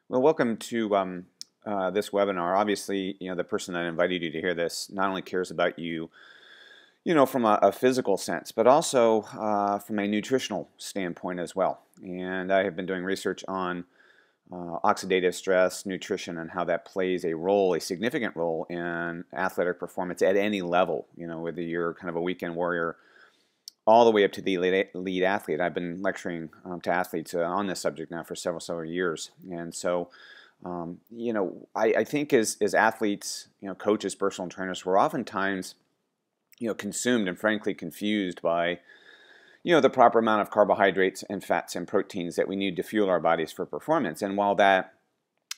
Well, welcome to this webinar. Obviously, the person that invited you to hear this not only cares about you, from a physical sense, but also from a nutritional standpoint as well. And I have been doing research on oxidative stress, nutrition, and how that plays a significant role in athletic performance at any level. Whether you're kind of a weekend warrior all the way up to the elite athlete. I've been lecturing to athletes on this subject now for several years. And so, I think as athletes, coaches, personal trainers, we're oftentimes, consumed and frankly confused by, the proper amount of carbohydrates and fats and proteins that we need to fuel our bodies for performance. And while that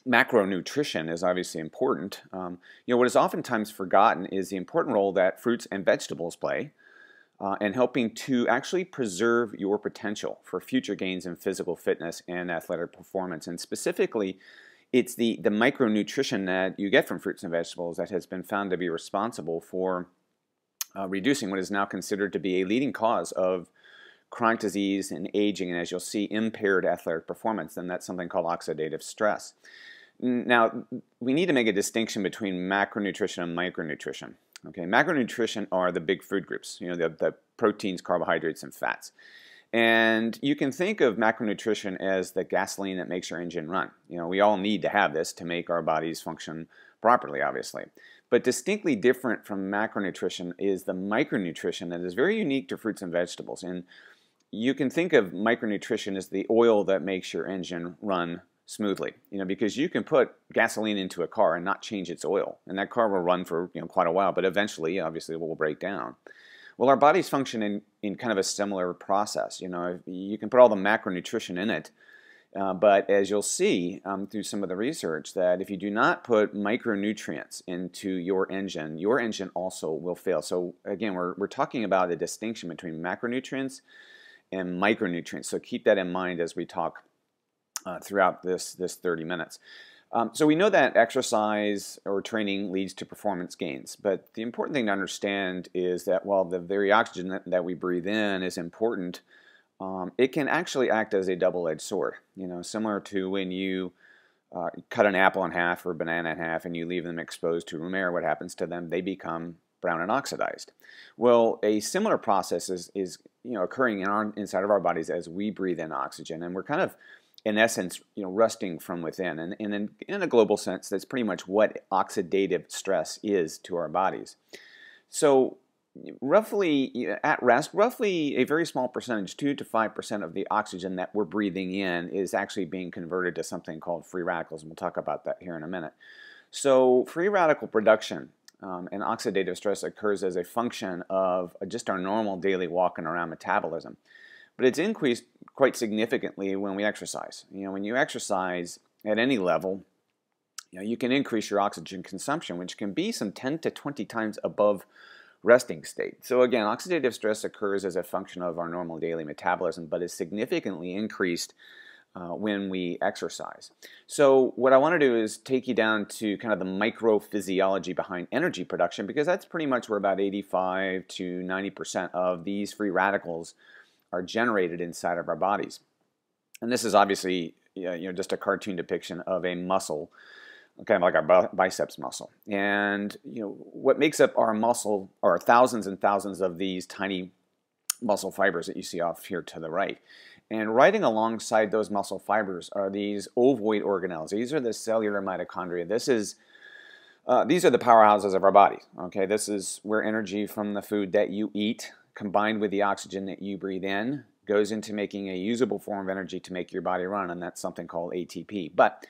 macronutrition is obviously important, what is oftentimes forgotten is the important role that fruits and vegetables play and helping to actually preserve your potential for future gains in physical fitness and athletic performance. And specifically, it's the micronutrition that you get from fruits and vegetables that has been found to be responsible for reducing what is now considered to be a leading cause of chronic disease and aging, and as you'll see, impaired athletic performance. And that's something called oxidative stress. Now, we need to make a distinction between macronutrition and micronutrition. Okay, macronutrition are the big food groups, the proteins, carbohydrates, and fats. And you can think of macronutrition as the gasoline that makes your engine run. We all need to have this to make our bodies function properly, obviously. But distinctly different from macronutrition is the micronutrition that is very unique to fruits and vegetables. And you can think of micronutrition as the oil that makes your engine run smoothly, because you can put gasoline into a car and not change its oil, and that car will run for quite a while, but eventually, obviously, it will break down. Well, our bodies function in kind of a similar process. You can put all the macronutrition in it, but as you'll see through some of the research, that if you do not put micronutrients into your engine also will fail. So again, we're talking about a distinction between macronutrients and micronutrients. So keep that in mind as we talk throughout this 30 minutes. So we know that exercise or training leads to performance gains, but the important thing to understand is that while the very oxygen that we breathe in is important, it can actually act as a double-edged sword. Similar to when you cut an apple in half or a banana in half and you leave them exposed to room air, what happens to them? They become brown and oxidized. Well, a similar process is occurring inside of our bodies as we breathe in oxygen, and we're kind of in essence, rusting from within. And in a global sense, that's pretty much what oxidative stress is to our bodies. So roughly at rest, roughly a very small percentage, 2 to 5% of the oxygen that we're breathing in is actually being converted to something called free radicals, and we'll talk about that here in a minute. So free radical production and oxidative stress occurs as a function of just our normal daily walking around metabolism. But it's increased quite significantly when we exercise. When you exercise at any level, you can increase your oxygen consumption, which can be some 10 to 20 times above resting state. So again, oxidative stress occurs as a function of our normal daily metabolism, but is significantly increased when we exercise. So what I want to do is take you down to kind of the microphysiology behind energy production, because that's pretty much where about 85 to 90% of these free radicals are generated inside of our bodies. And this is obviously just a cartoon depiction of a muscle, kind of like our biceps muscle. And what makes up our muscle are thousands and thousands of these tiny muscle fibers that you see off here to the right. And riding alongside those muscle fibers are these ovoid organelles. These are the cellular mitochondria. These are the powerhouses of our body. Okay, this is where energy from the food that you eat combined with the oxygen that you breathe in goes into making a usable form of energy to make your body run, and that's something called ATP. But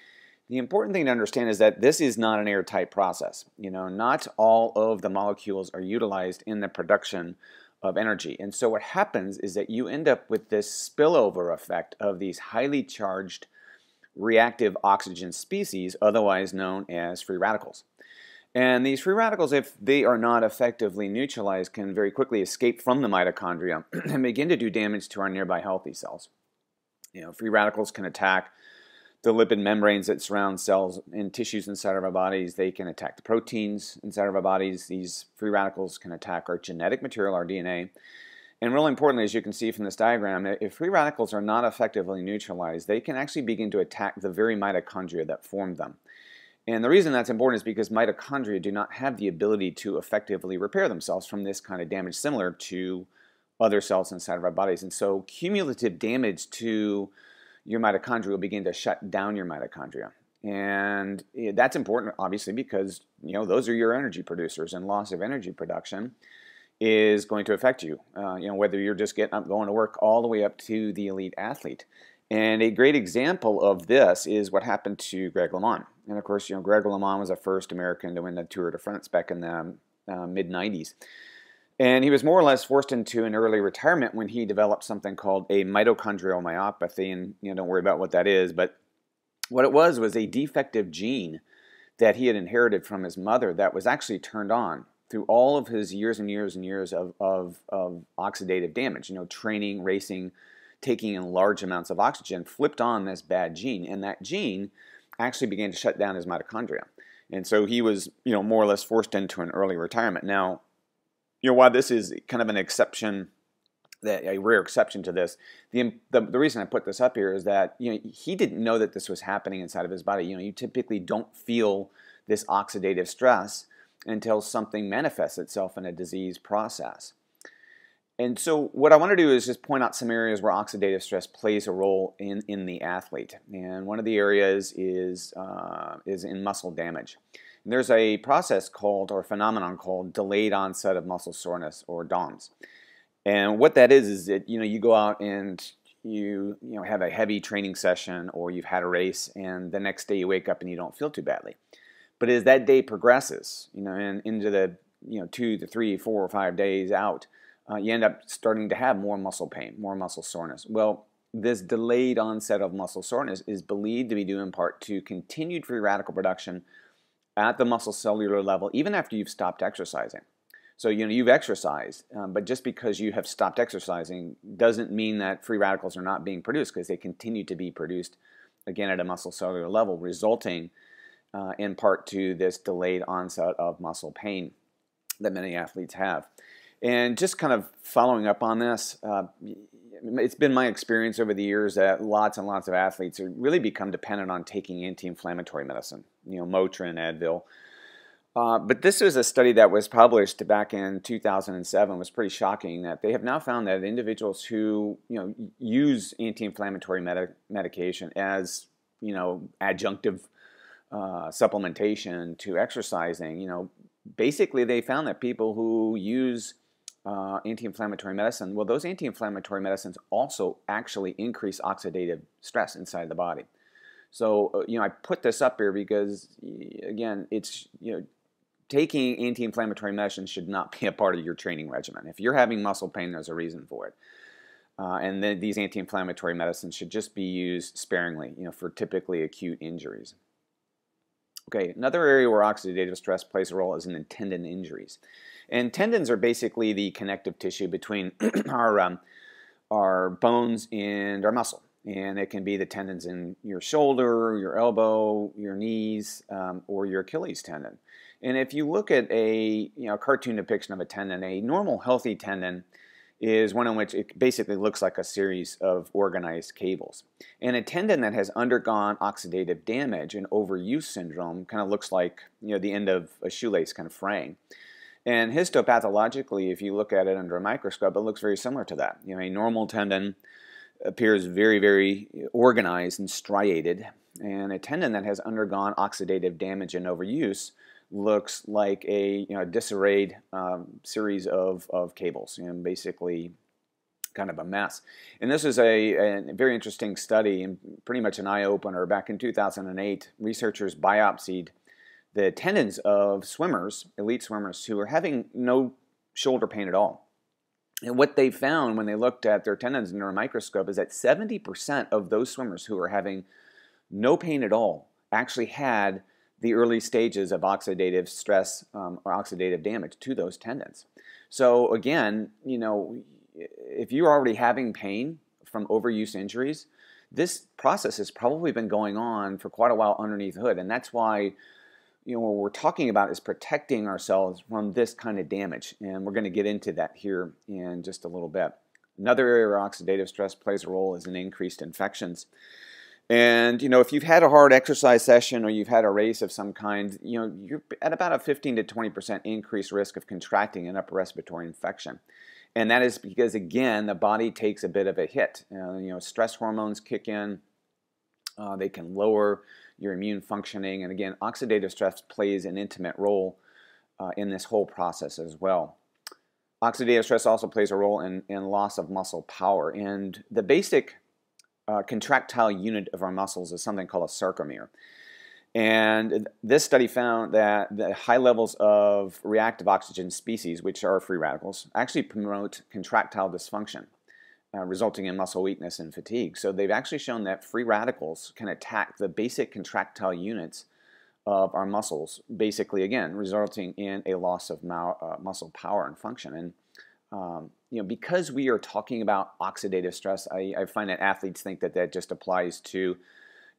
the important thing to understand is that this is not an airtight process. Not all of the molecules are utilized in the production of energy. And so what happens is that you end up with this spillover effect of these highly charged reactive oxygen species, otherwise known as free radicals. And these free radicals, if they are not effectively neutralized, can very quickly escape from the mitochondria and begin to do damage to our nearby healthy cells. Free radicals can attack the lipid membranes that surround cells and tissues inside of our bodies. They can attack the proteins inside of our bodies. These free radicals can attack our genetic material, our DNA. And really importantly, as you can see from this diagram, if free radicals are not effectively neutralized, they can actually begin to attack the very mitochondria that formed them. And the reason that's important is because mitochondria do not have the ability to effectively repair themselves from this kind of damage, similar to other cells inside of our bodies. And so cumulative damage to your mitochondria will begin to shut down your mitochondria. And that's important, obviously, because those are your energy producers, and loss of energy production is going to affect you, whether you're just getting up, going to work, all the way up to the elite athlete. And a great example of this is what happened to Greg LeMond. And of course, Greg LeMond was the first American to win the Tour de France back in the mid-90s. And he was more or less forced into an early retirement when he developed something called a mitochondrial myopathy. And don't worry about what that is, but what it was a defective gene that he had inherited from his mother that was actually turned on through all of his years and years and years of oxidative damage, training, racing, taking in large amounts of oxygen, flipped on this bad gene, and that gene actually began to shut down his mitochondria. And so he was, more or less forced into an early retirement. Now, while this is kind of an exception, a rare exception to this, the reason I put this up here is that, he didn't know that this was happening inside of his body. You typically don't feel this oxidative stress until something manifests itself in a disease process. And so what I want to do is just point out some areas where oxidative stress plays a role in the athlete. And one of the areas is in muscle damage. And there's a process called, or phenomenon called, delayed onset of muscle soreness, or DOMS. And what that is that you go out and you have a heavy training session, or you've had a race, and the next day you wake up and you don't feel too badly. But as that day progresses, and into the 2 to 3, 4, or 5 days out, you end up starting to have more muscle pain, more muscle soreness. Well, this delayed onset of muscle soreness is believed to be due in part to continued free radical production at the muscle cellular level, even after you've stopped exercising. So you've exercised, but just because you have stopped exercising doesn't mean that free radicals are not being produced, because they continue to be produced, again, at a muscle cellular level, resulting in part to this delayed onset of muscle pain that many athletes have. And just kind of following up on this, it's been my experience over the years that lots and lots of athletes have really become dependent on taking anti-inflammatory medicine, Motrin, Advil. But this was a study that was published back in 2007. It was pretty shocking that they have now found that individuals who use anti-inflammatory medication as adjunctive supplementation to exercising, basically they found that people who use anti-inflammatory medicine, well, those anti-inflammatory medicines also actually increase oxidative stress inside the body. So, I put this up here because, again, it's, taking anti-inflammatory medicine should not be a part of your training regimen. If you're having muscle pain, there's a reason for it. And then these anti-inflammatory medicines should just be used sparingly, for typically acute injuries. Okay, another area where oxidative stress plays a role is in tendon injuries. And tendons are basically the connective tissue between our bones and our muscle. And it can be the tendons in your shoulder, your elbow, your knees, or your Achilles tendon. And if you look at a cartoon depiction of a tendon, a normal healthy tendon is one in which it basically looks like a series of organized cables. And a tendon that has undergone oxidative damage and overuse syndrome kind of looks like the end of a shoelace kind of fraying. And histopathologically, if you look at it under a microscope, it looks very similar to that. A normal tendon appears very, very organized and striated, and a tendon that has undergone oxidative damage and overuse looks like a disarrayed series of cables, basically kind of a mess. And this is a very interesting study and pretty much an eye-opener. Back in 2008, researchers biopsied the tendons of swimmers, elite swimmers, who were having no shoulder pain at all. And what they found when they looked at their tendons under a microscope is that 70% of those swimmers who were having no pain at all actually had the early stages of oxidative stress or oxidative damage to those tendons. So again, if you're already having pain from overuse injuries, this process has probably been going on for quite a while underneath the hood. And that's why what we're talking about is protecting ourselves from this kind of damage, and we're going to get into that here in just a little bit. Another area where oxidative stress plays a role is in increased infections. And, if you've had a hard exercise session or you've had a race of some kind, you're at about a 15 to 20% increased risk of contracting an upper respiratory infection. And that is because, again, the body takes a bit of a hit. Stress hormones kick in. They can lower your immune functioning. And again, oxidative stress plays an intimate role in this whole process as well. Oxidative stress also plays a role in loss of muscle power. And the basic contractile unit of our muscles is something called a sarcomere. And this study found that the high levels of reactive oxygen species, which are free radicals, actually promote contractile dysfunction, resulting in muscle weakness and fatigue. So they've actually shown that free radicals can attack the basic contractile units of our muscles, basically, again, resulting in a loss of muscle power and function. And because we are talking about oxidative stress, I find that athletes think that just applies to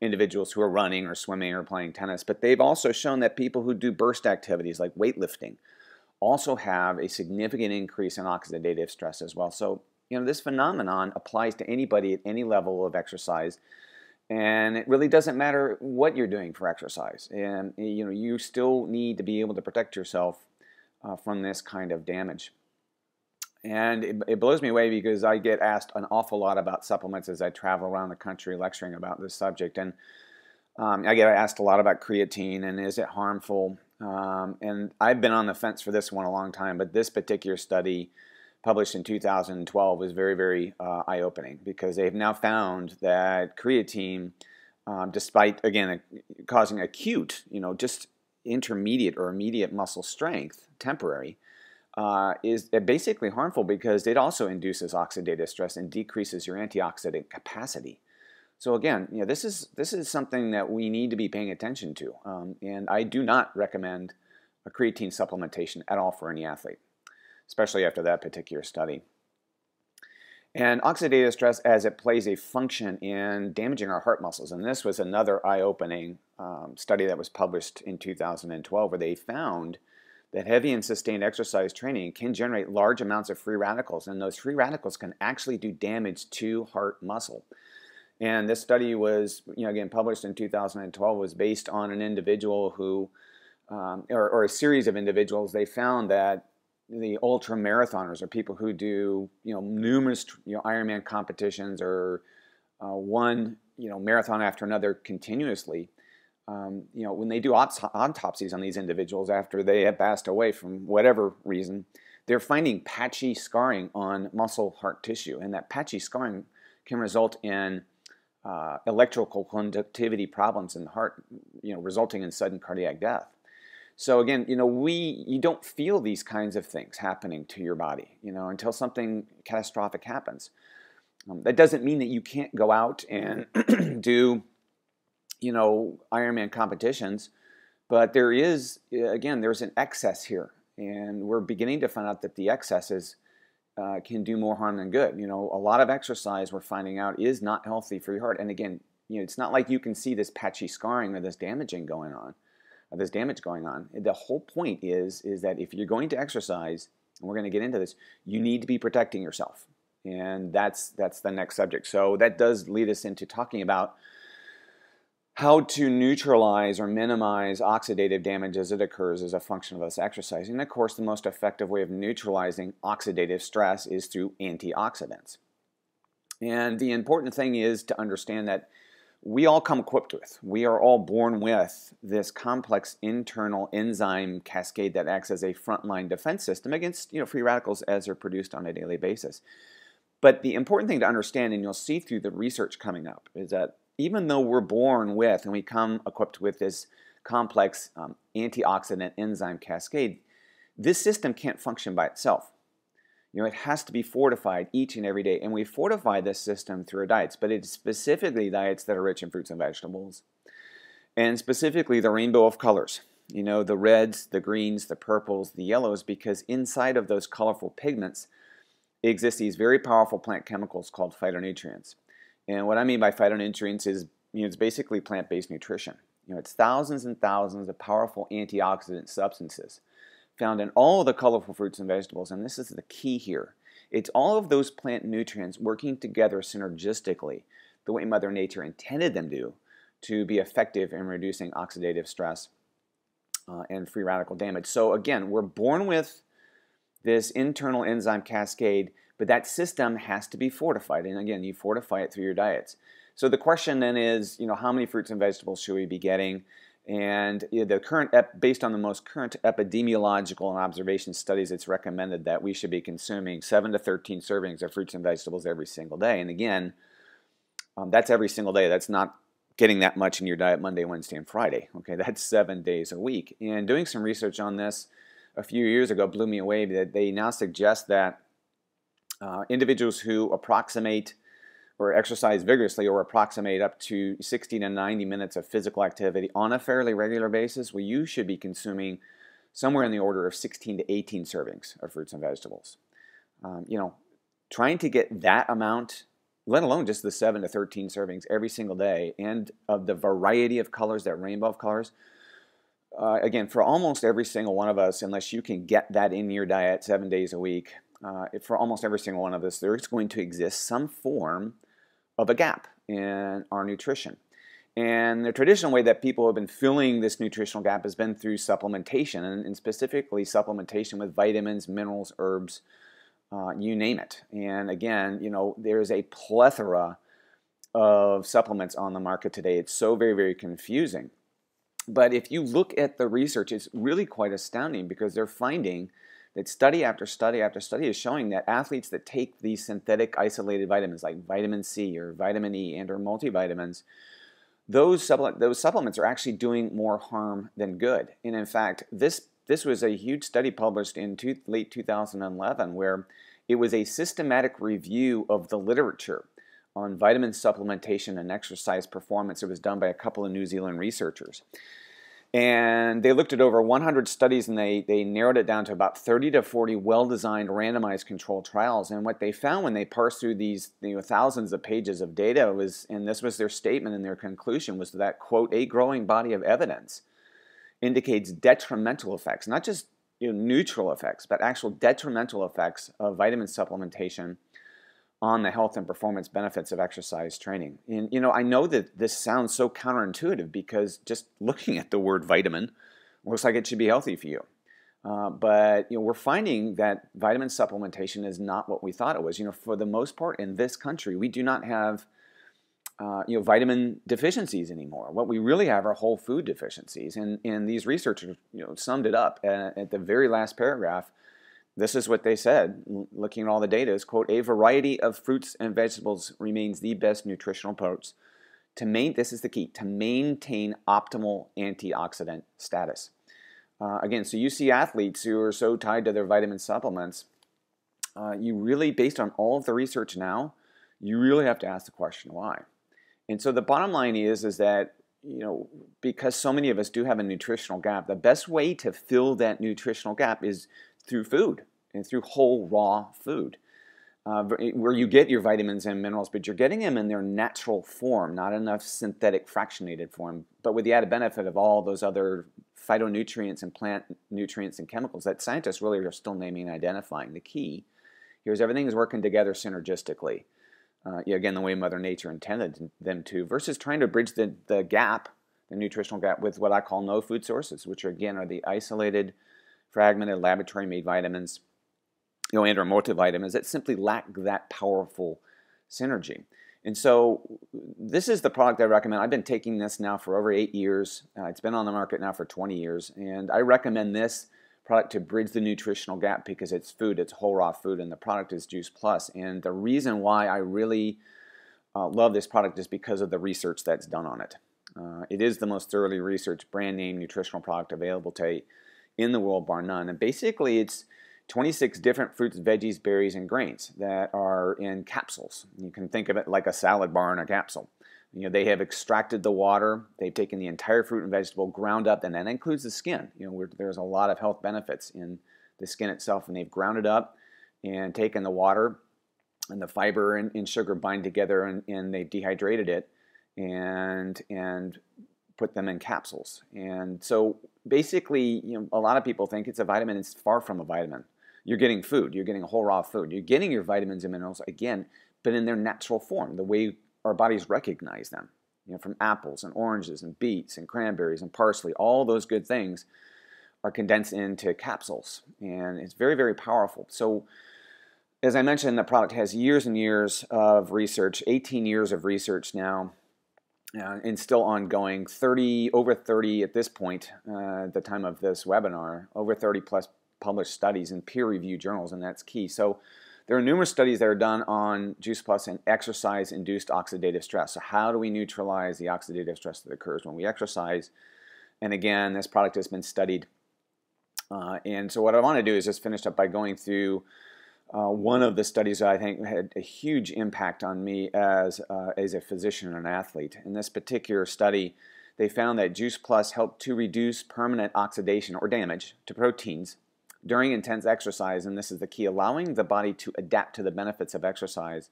individuals who are running or swimming or playing tennis. But they've also shown that people who do burst activities like weightlifting also have a significant increase in oxidative stress as well. So, this phenomenon applies to anybody at any level of exercise. And it really doesn't matter what you're doing for exercise. And, you still need to be able to protect yourself from this kind of damage. And it blows me away because I get asked an awful lot about supplements as I travel around the country lecturing about this subject. And I get asked a lot about creatine and is it harmful? And I've been on the fence for this one a long time, but this particular study published in 2012 was very, very eye-opening because they've now found that creatine, despite, again, causing acute, just intermediate or immediate muscle strength, temporary, is basically harmful because it also induces oxidative stress and decreases your antioxidant capacity. So again, this is something that we need to be paying attention to, and I do not recommend a creatine supplementation at all for any athlete, especially after that particular study. And oxidative stress, as it plays a function in damaging our heart muscles, and this was another eye-opening study that was published in 2012 where they found that heavy and sustained exercise training can generate large amounts of free radicals, and those free radicals can actually do damage to heart muscle. And this study was, again, published in 2012, was based on an individual who, or a series of individuals. They found that the ultra marathoners, or people who do, numerous, Ironman competitions, or one, marathon after another continuously. When they do autopsies on these individuals after they have passed away from whatever reason, they're finding patchy scarring on muscle heart tissue, and that patchy scarring can result in electrical conductivity problems in the heart, resulting in sudden cardiac death. So again, you don't feel these kinds of things happening to your body, until something catastrophic happens. That doesn't mean that you can't go out and do Ironman competitions, but there is, again, there's an excess here, and we're beginning to find out that the excesses can do more harm than good. A lot of exercise we're finding out is not healthy for your heart, and again, it's not like you can see this patchy scarring or this damage going on. The whole point is that if you're going to exercise, and we're going to get into this, you need to be protecting yourself, and that's the next subject. So that does lead us into talking about how to neutralize or minimize oxidative damage as it occurs as a function of us exercising. And of course, the most effective way of neutralizing oxidative stress is through antioxidants. And the important thing is to understand that we all come equipped with, we are all born with this complex internal enzyme cascade that acts as a frontline defense system against free radicals as they're produced on a daily basis. But the important thing to understand, and you'll see through the research coming up, is that even though we're born with and we come equipped with this complex antioxidant enzyme cascade, this system can't function by itself. It has to be fortified each and every day, and we fortify this system through our diets, but it's specifically diets that are rich in fruits and vegetables, and specifically the rainbow of colors, the reds, the greens, the purples, the yellows, because inside of those colorful pigments exist these very powerful plant chemicals called phytonutrients. And what I mean by phytonutrients is, it's basically plant-based nutrition. It's thousands and thousands of powerful antioxidant substances found in all of the colorful fruits and vegetables, and this is the key here. It's all of those plant nutrients working together synergistically, the way Mother Nature intended them to be effective in reducing oxidative stress and free radical damage. So again, we're born with this internal enzyme cascade, but that system has to be fortified. And again, you fortify it through your diets. So the question then is, how many fruits and vegetables should we be getting? And the current, based on the most current epidemiological and observation studies, it's recommended that we should be consuming 7 to 13 servings of fruits and vegetables every single day. And again, that's every single day. That's not getting that much in your diet Monday, Wednesday, and Friday. Okay, that's 7 days a week. And doing some research on this a few years ago blew me away that they now suggest that individuals who approximate or exercise vigorously or approximate up to 60 to 90 minutes of physical activity on a fairly regular basis, well, you should be consuming somewhere in the order of 16 to 18 servings of fruits and vegetables. Trying to get that amount, let alone just the 7 to 13 servings every single day, and of the variety of colors, that rainbow of colors, again, for almost every single one of us, unless you can get that in your diet 7 days a week, for almost every single one of us, there is going to exist some form of a gap in our nutrition. And the traditional way that people have been filling this nutritional gap has been through supplementation, and specifically supplementation with vitamins, minerals, herbs, you name it. And again, there's a plethora of supplements on the market today. It's so very, very confusing. But if you look at the research, it's really quite astounding, because they're finding that study after study after study is showing that athletes that take these synthetic isolated vitamins like vitamin C or vitamin E and or multivitamins, those supplements are actually doing more harm than good. And in fact, this was a huge study published in late 2011 where it was a systematic review of the literature on vitamin supplementation and exercise performance. It was done by a couple of New Zealand researchers. And they looked at over 100 studies, and they narrowed it down to about 30 to 40 well-designed randomized controlled trials. And what they found when they parsed through these thousands of pages of data was, and this was their statement and their conclusion, was that, quote, a growing body of evidence indicates detrimental effects, not just neutral effects, but actual detrimental effects of vitamin supplementation on the health and performance benefits of exercise training. And I know that this sounds so counterintuitive, because just looking at the word vitamin looks like it should be healthy for you. But we're finding that vitamin supplementation is not what we thought it was. For the most part in this country, we do not have vitamin deficiencies anymore. What we really have are whole food deficiencies. And these researchers summed it up at the very last paragraph. This is what they said, looking at all the data, is, quote, a variety of fruits and vegetables remains the best nutritional approach this is the key, to maintain optimal antioxidant status. Again, so you see athletes who are so tied to their vitamin supplements, you really, based on all of the research now, you really have to ask the question, why? And so the bottom line is that, because so many of us do have a nutritional gap, the best way to fill that nutritional gap is through food and through whole raw food, where you get your vitamins and minerals, but you're getting them in their natural form, not enough synthetic fractionated form, but with the added benefit of all those other phytonutrients and plant nutrients and chemicals that scientists really are still naming and identifying. The key here is everything is working together synergistically. Again, the way Mother Nature intended them to, versus trying to bridge the gap, the nutritional gap, with what I call no food sources, which are the isolated, fragmented, laboratory-made vitamins, and or multivitamins that simply lack that powerful synergy. And so this is the product I recommend. I've been taking this now for over 8 years. It's been on the market now for 20 years, and I recommend this product to bridge the nutritional gap because it's food, it's whole raw food, and the product is Juice Plus. And the reason why I really love this product is because of the research that's done on it. It is the most thoroughly researched brand name nutritional product available in the world, bar none. And basically it's 26 different fruits, veggies, berries, and grains that are in capsules. You can think of it like a salad bar in a capsule. They have extracted the water, they've taken the entire fruit and vegetable, ground up, and that includes the skin. There's a lot of health benefits in the skin itself, and they've ground it up and taken the water and the fiber and sugar bind together, and they've dehydrated it and put them in capsules. And so basically, a lot of people think it's a vitamin. It's far from a vitamin. You're getting food. You're getting a whole raw food. You're getting your vitamins and minerals, again, but in their natural form, the way our bodies recognize them. From apples and oranges and beets and cranberries and parsley, all those good things are condensed into capsules. And it's very, very powerful. So as I mentioned, the product has years and years of research, 18 years of research now, and still ongoing, over 30 at this point, at the time of this webinar, over 30 plus published studies in peer-reviewed journals, and that's key. So there are numerous studies that are done on Juice Plus and exercise-induced oxidative stress. So how do we neutralize the oxidative stress that occurs when we exercise? And again, this product has been studied. And so what I want to do is just finish up by going through one of the studies that I think had a huge impact on me as a physician and an athlete. In this particular study, they found that Juice Plus helped to reduce permanent oxidation or damage to proteins during intense exercise, and this is the key, allowing the body to adapt to the benefits of exercise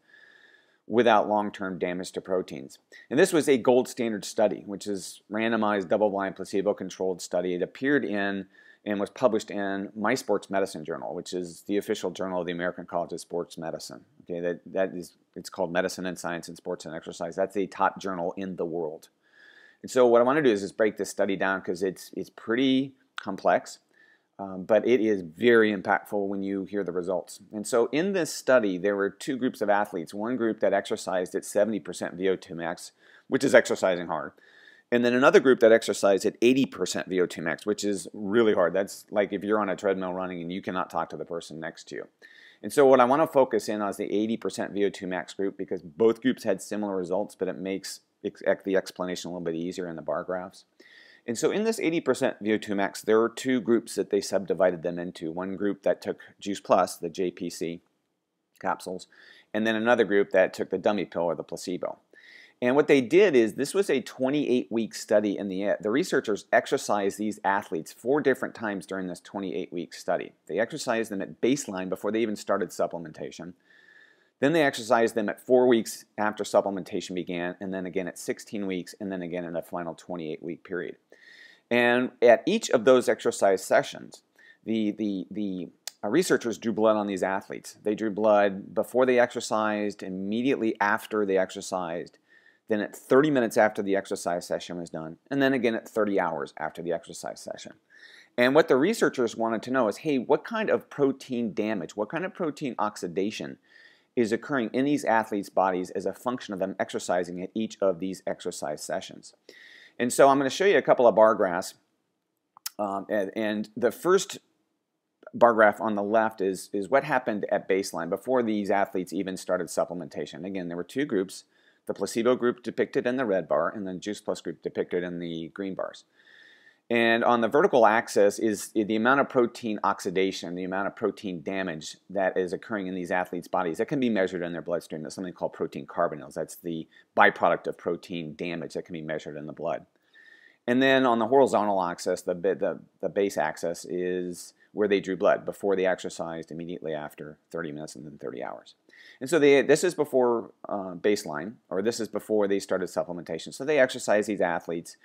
without long-term damage to proteins. And this was a gold standard study, which is randomized, double-blind, placebo-controlled study. It appeared in and was published in My Sports Medicine Journal, which is the official journal of the American College of Sports Medicine. Okay, it's called Medicine and Science in Sports and Exercise. That's a top journal in the world. And so what I want to do is just break this study down because it's pretty complex. But it is very impactful when you hear the results. And so in this study, there were two groups of athletes. One group that exercised at 70% VO2 max, which is exercising hard. And then another group that exercised at 80% VO2 max, which is really hard. That's like if you're on a treadmill running and you cannot talk to the person next to you. And so what I want to focus in on is the 80% VO2 max group because both groups had similar results, but it makes the explanation a little bit easier in the bar graphs. And so in this 80% VO2 max, there were two groups that they subdivided them into. One group that took Juice Plus, the JPC capsules, and then another group that took the dummy pill or the placebo. And what they did is this was a 28-week study in the researchers exercised these athletes 4 different times during this 28-week study. They exercised them at baseline before they even started supplementation. Then they exercised them at 4 weeks after supplementation began, and then again at 16 weeks, and then again in a final 28-week period. And at each of those exercise sessions, the researchers drew blood on these athletes. They drew blood before they exercised, immediately after they exercised, then at 30 minutes after the exercise session was done, and then again at 30 hours after the exercise session. And what the researchers wanted to know is, hey, what kind of protein damage, what kind of protein oxidation is occurring in these athletes' bodies as a function of them exercising at each of these exercise sessions? And so I'm going to show you a couple of bar graphs. And the first bar graph on the left is what happened at baseline before these athletes even started supplementation. Again, there were two groups, the placebo group depicted in the red bar and the Juice Plus group depicted in the green bars. And on the vertical axis is the amount of protein oxidation, the amount of protein damage that is occurring in these athletes' bodies. That can be measured in their bloodstream. That's something called protein carbonyls. That's the byproduct of protein damage that can be measured in the blood. And then on the horizontal axis, the base axis, is where they drew blood before they exercised, immediately after, 30 minutes, and then 30 hours. And so this is before baseline, or this is before they started supplementation. So they exercised these athletes.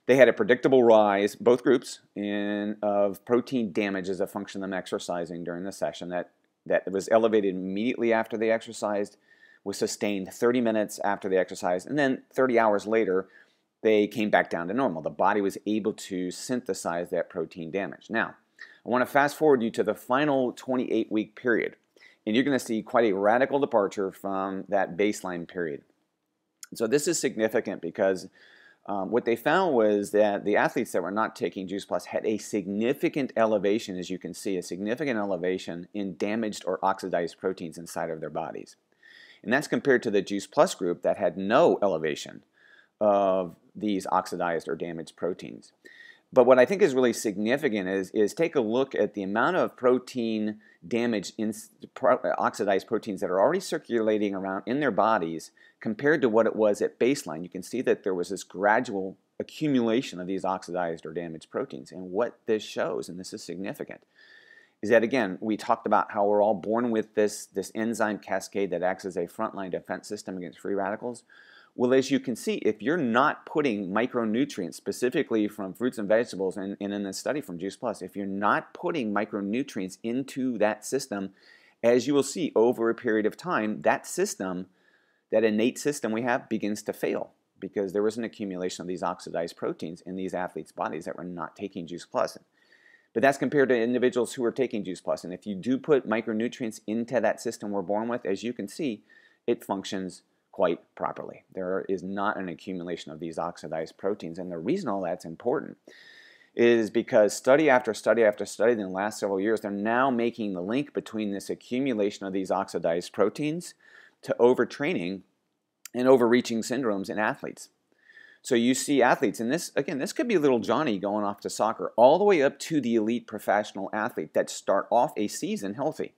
They had a predictable rise, both groups, of protein damage as a function of them exercising during the session that was elevated immediately after they exercised, was sustained 30 minutes after they exercised, and then 30 hours later, they came back down to normal. The body was able to synthesize that protein damage. Now, I want to fast forward you to the final 28-week period, and you're going to see quite a radical departure from that baseline period. So this is significant because what they found was that the athletes that were not taking Juice Plus had a significant elevation, as you can see, a significant elevation in damaged or oxidized proteins inside of their bodies. And that's compared to the Juice Plus group that had no elevation of these oxidized or damaged proteins. But what I think is really significant is take a look at the amount of protein damage in oxidized proteins that are already circulating around in their bodies compared to what it was at baseline. You can see that there was this gradual accumulation of these oxidized or damaged proteins. And what this shows, and this is significant, is that, again, we talked about how we're all born with this enzyme cascade that acts as a frontline defense system against free radicals. Well, as you can see, if you're not putting micronutrients, specifically from fruits and vegetables, and in this study from Juice Plus, if you're not putting micronutrients into that system, as you will see over a period of time, that system, that innate system we have, begins to fail because there was an accumulation of these oxidized proteins in these athletes' bodies that were not taking Juice Plus. But that's compared to individuals who are taking Juice Plus. And if you do put micronutrients into that system we're born with, as you can see, it functions quite properly. There is not an accumulation of these oxidized proteins. And the reason all that's important is because study after study after study in the last several years, they're now making the link between this accumulation of these oxidized proteins to overtraining and overreaching syndromes in athletes. So you see athletes, and this, again, this could be little Johnny going off to soccer, all the way up to the elite professional athlete that start off a season healthy.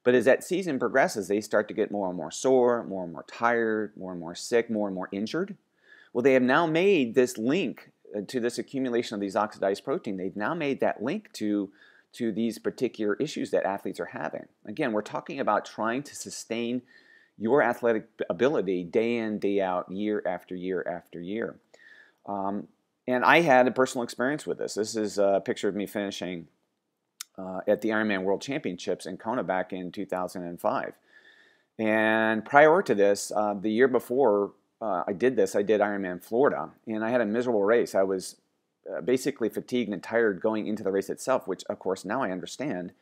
But as that season progresses, they start to get more and more sore, more and more tired, more and more sick, more and more injured. Well, they have now made this link to this accumulation of these oxidized protein. They've now made that link to these particular issues that athletes are having. Again, we're talking about trying to sustain your athletic ability day in, day out, year after year after year. And I had a personal experience with this. This is a picture of me finishing at the Ironman World Championships in Kona back in 2005. And prior to this, the year before I did this, I did Ironman Florida, and I had a miserable race. I was basically fatigued and tired going into the race itself, which of course now I understand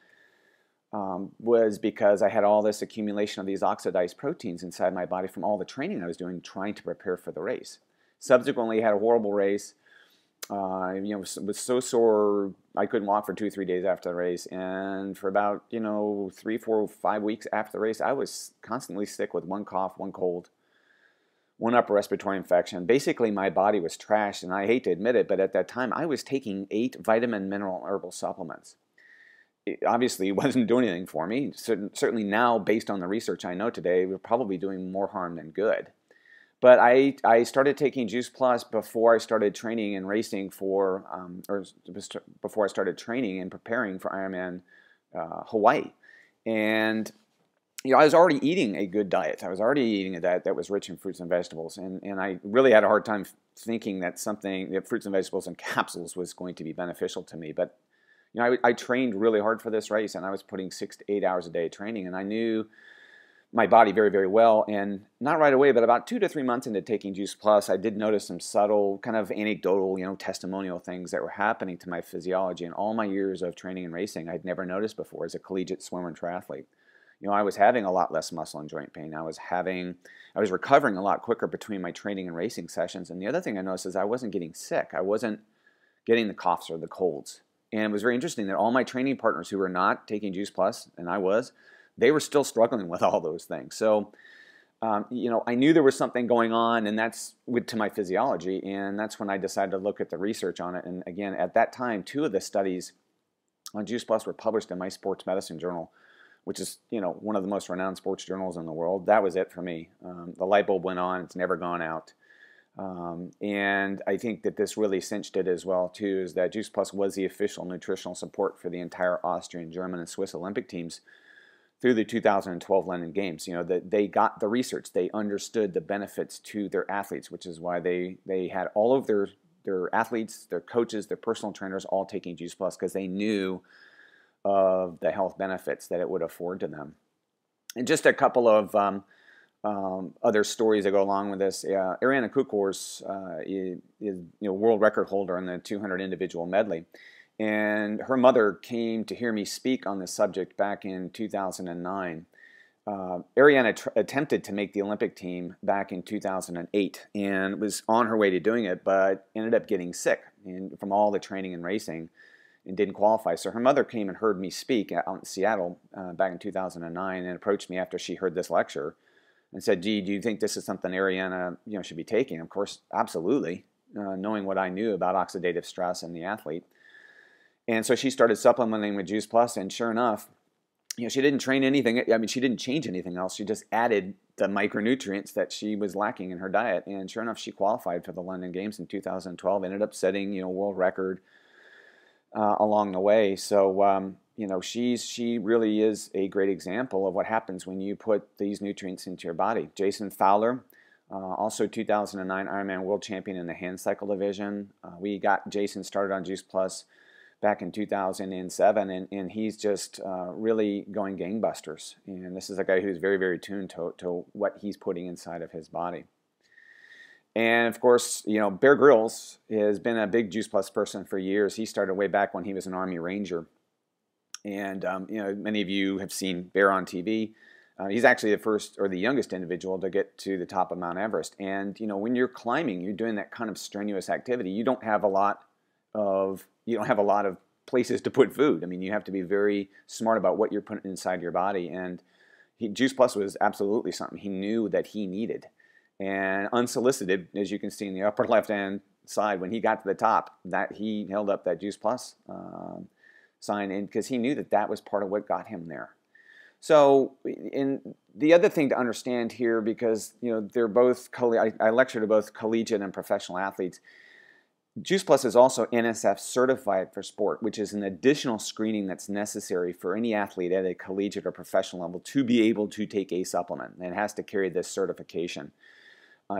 was because I had all this accumulation of these oxidized proteins inside my body from all the training I was doing trying to prepare for the race. Subsequently, I had a horrible race. Was so sore I couldn't walk for 2-3 days after the race, and for about 3, 4, 5 weeks after the race, I was constantly sick with one cough, one cold, one upper respiratory infection. Basically, my body was trashed, and I hate to admit it, but at that time, I was taking 8 vitamin, mineral, and herbal supplements. It obviously wasn't doing anything for me. Certainly now, based on the research I know today, we're probably doing more harm than good. But I started taking Juice Plus before I started training and racing for, before I started training and preparing for Ironman Hawaii. And I was already eating a good diet. I was already eating a diet that was rich in fruits and vegetables. And I really had a hard time thinking that fruits and vegetables and capsules was going to be beneficial to me. But I trained really hard for this race, and I was putting 6 to 8 hours a day training, and I knew my body very, very well. And not right away, but about 2 to 3 months into taking Juice Plus, I did notice some subtle, kind of anecdotal, testimonial things that were happening to my physiology. In all my years of training and racing, I'd never noticed before as a collegiate swimmer and triathlete. I was having a lot less muscle and joint pain. I was recovering a lot quicker between my training and racing sessions. And the other thing I noticed is I wasn't getting sick. I wasn't getting the coughs or the colds. And it was very interesting that all my training partners who were not taking Juice Plus, and I was, they were still struggling with all those things. So, I knew there was something going on, and that's to my physiology, and that's when I decided to look at the research on it. And again, at that time, 2 of the studies on Juice Plus were published in my sports medicine journal, which is, one of the most renowned sports journals in the world. That was it for me. The light bulb went on. It's never gone out. And I think that this really cinched it as well, too, is that Juice Plus was the official nutritional support for the entire Austrian, German, and Swiss Olympic teams through the 2012 London Games. They got the research. They understood the benefits to their athletes, which is why they had all of their athletes, their coaches, their personal trainers all taking Juice Plus because they knew of the health benefits that it would afford to them. And just a couple of other stories that go along with this. Ariana Kukors is world record holder in the 200 individual medley. And her mother came to hear me speak on this subject back in 2009. Ariana attempted to make the Olympic team back in 2008 and was on her way to doing it, but ended up getting sick from all the training and racing and didn't qualify. So her mother came and heard me speak out in Seattle back in 2009 and approached me after she heard this lecture and said, "Gee, do you think this is something Ariana should be taking?" Of course, absolutely, knowing what I knew about oxidative stress in the athlete. And so she started supplementing with Juice Plus, and sure enough, she didn't train anything. She didn't change anything else. She just added the micronutrients that she was lacking in her diet. And sure enough, she qualified for the London Games in 2012, ended up setting, world record along the way. So, she really is a great example of what happens when you put these nutrients into your body. Jason Fowler, Also 2009 Ironman World Champion in the hand cycle division. We got Jason started on Juice Plus back in 2007, and he's just really going gangbusters. And this is a guy who's very, very tuned to what he's putting inside of his body. And of course, you know, Bear Grylls has been a big Juice Plus person for years. He started way back when he was an Army Ranger. And, you know, many of you have seen Bear on TV. He's actually the first or the youngest individual to get to the top of Mount Everest. And, you know, when you're climbing, you're doing that kind of strenuous activity. You don't have a lot of places to put food. I mean, you have to be very smart about what you're putting inside your body. And Juice Plus was absolutely something he knew that he needed. And unsolicited, as you can see in the upper left-hand side, when he got to the top, that he held up that Juice Plus sign, and because he knew that that was part of what got him there. So, in the other thing to understand here, because you know they're both I lecture to both collegiate and professional athletes. Juice Plus is also NSF certified for sport, which is an additional screening that's necessary for any athlete at a collegiate or professional level to be able to take a supplement. And it has to carry this certification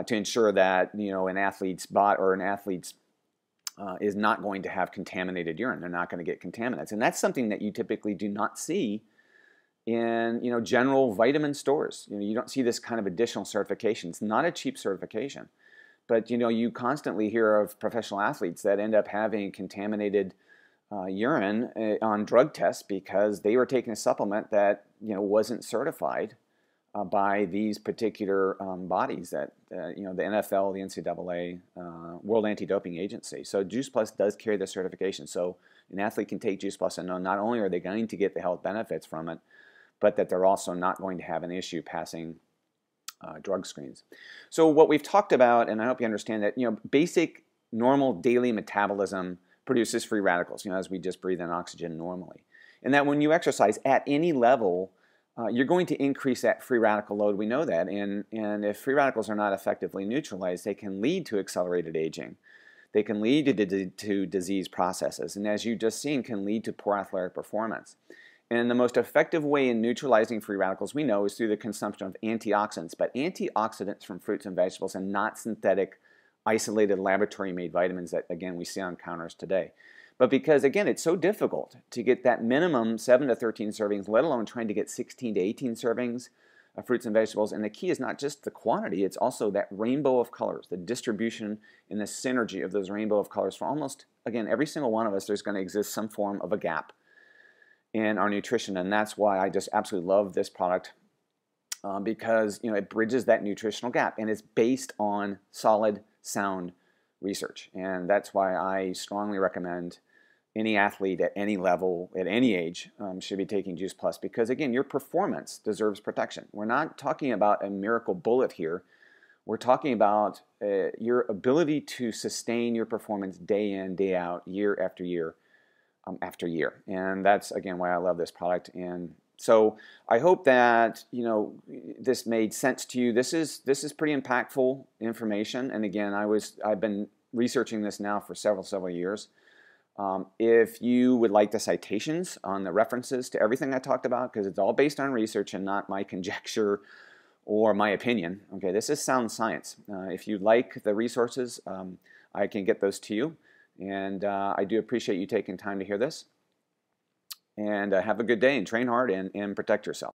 to ensure that you know an athlete's bot or an athlete's is not going to have contaminated urine. They're not going to get contaminants, and that's something that you typically do not see in you know general vitamin stores. You know, you don't see this kind of additional certification. It's not a cheap certification. But you know, you constantly hear of professional athletes that end up having contaminated urine on drug tests because they were taking a supplement that you know wasn't certified by these particular bodies that you know the NFL, the NCAA, World Anti-Doping Agency. So Juice Plus does carry the certification. So an athlete can take Juice Plus and know not only are they going to get the health benefits from it, but that they're also not going to have an issue passing drug screens. So what we've talked about, and I hope you understand that, you know, basic normal daily metabolism produces free radicals, you know, as we just breathe in oxygen normally. And that when you exercise at any level, you're going to increase that free radical load. We know that. And if free radicals are not effectively neutralized, they can lead to accelerated aging. They can lead to disease processes. And as you just seen, can lead to poor athletic performance. And the most effective way in neutralizing free radicals we know is through the consumption of antioxidants, but antioxidants from fruits and vegetables and not synthetic, isolated, laboratory-made vitamins that, again, we see on counters today. But because, again, it's so difficult to get that minimum 7 to 13 servings, let alone trying to get 16 to 18 servings of fruits and vegetables, and the key is not just the quantity, it's also that rainbow of colors, the distribution and the synergy of those rainbow of colors. For almost, again, every single one of us, there's going to exist some form of a gap in our nutrition, and that's why I just absolutely love this product because you know it bridges that nutritional gap, and it's based on solid, sound research, and that's why I strongly recommend any athlete at any level, at any age, should be taking Juice Plus because again, your performance deserves protection. We're not talking about a miracle bullet here. We're talking about your ability to sustain your performance day in, day out, year after year. After year, and that's again why I love this product. And so I hope that you know this made sense to you. This is pretty impactful information. And again, I've been researching this now for several years. If you would like the citations on the references to everything I talked about, because it's all based on research and not my conjecture or my opinion. Okay, this is sound science. If you like the resources, I can get those to you. And I do appreciate you taking time to hear this. And have a good day and train hard and protect yourself.